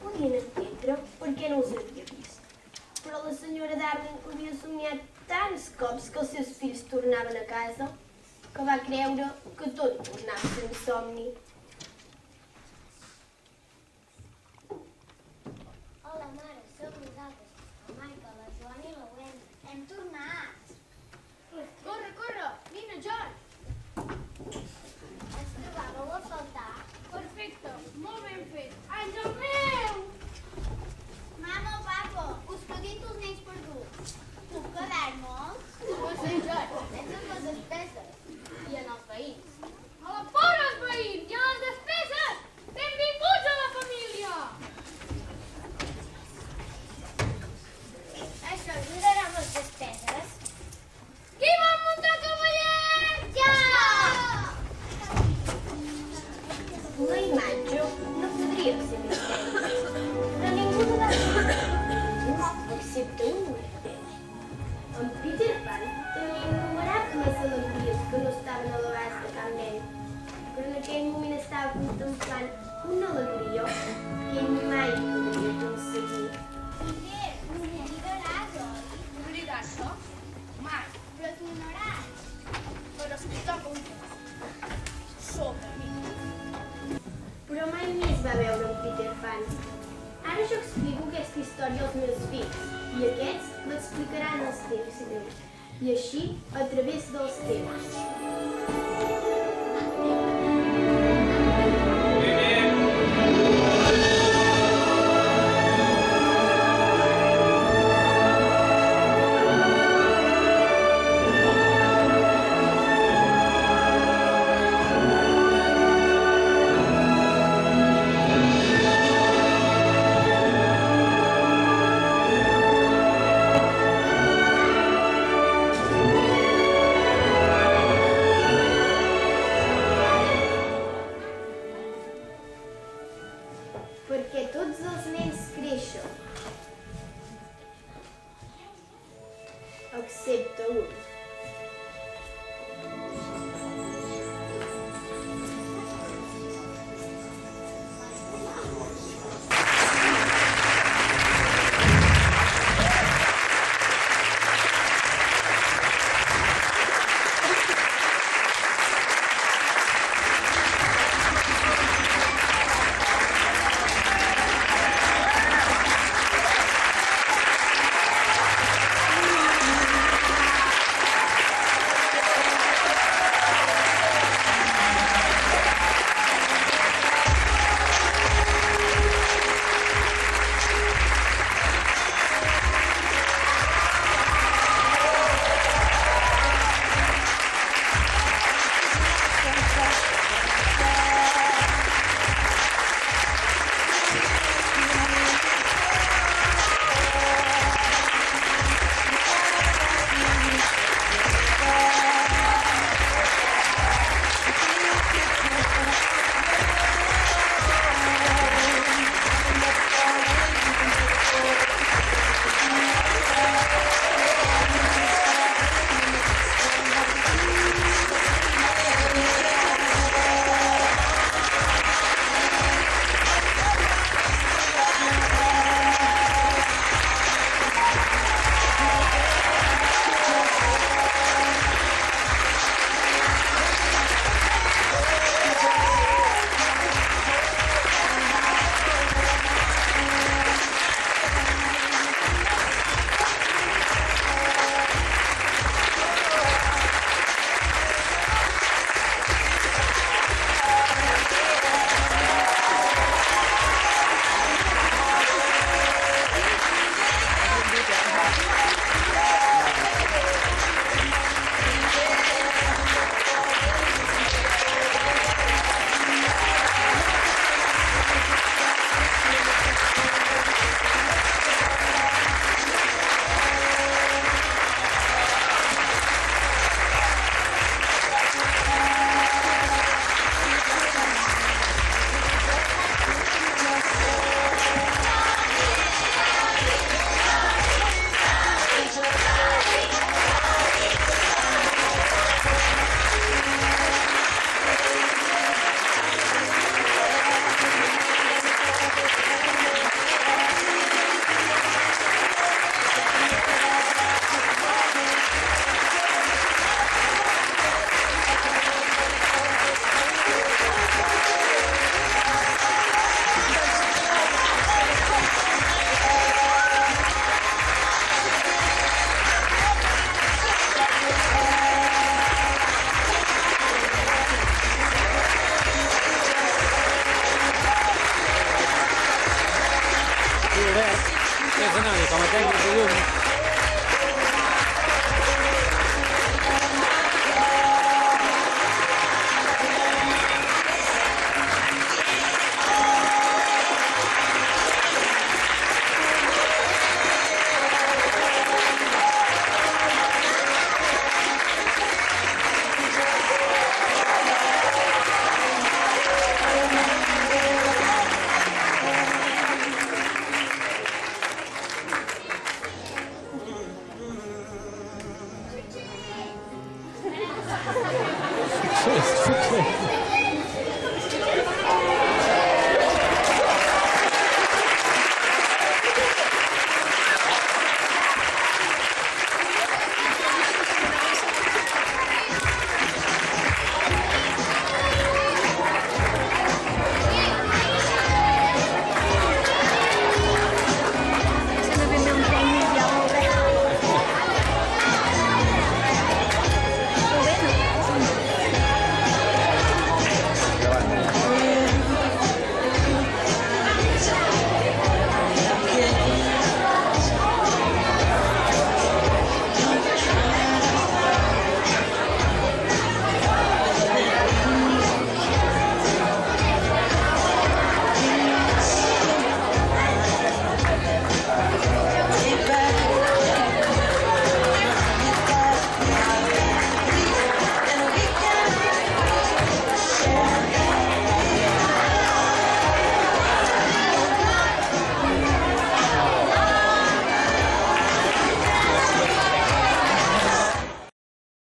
podien entendre perquè no els havia vist. Però la senyora Darling havia somiat tants cops que els seus fills tornaven a casa que va creure que tot tornava a ser un somni. Hola, mare, som nosaltres, el Michael, la Joana i la Wendy. Hem tornat! Corre, corre! Vine, John! Ens trobàveu a faltar? Perfecte, molt ben fet. Àngel meu! Mama o papa, us petits els nens perduts. Puc quedar-me'ls? No sé, John. Pensen les despeses. I en els veïns. A la por als veïns i a les despeses! Benvinguts a la família! Això ajudarà amb les despeses? Qui vol muntar cavallets? Jo! La imatge no podria ser més bella, però ningú la va fer, excepte un d'ells. En Peter Pan tenia innumerables alegries que no estaven a l'abast de cap nen, però en aquell moment estava contemplant una alegria que ell mai podria aconseguir. Peter, m'ho lligaràs, oi? Oblidar-se? Mai. Però tu no haràs. Però es toca un sobre mi. Però mai més va veure en Peter Pan. Ara jo explico aquesta història als meus fills i aquests l'explicaran als teus nens. I així a través dels temps. Perquè tots els nens creixen, excepte un. personali, come tempo di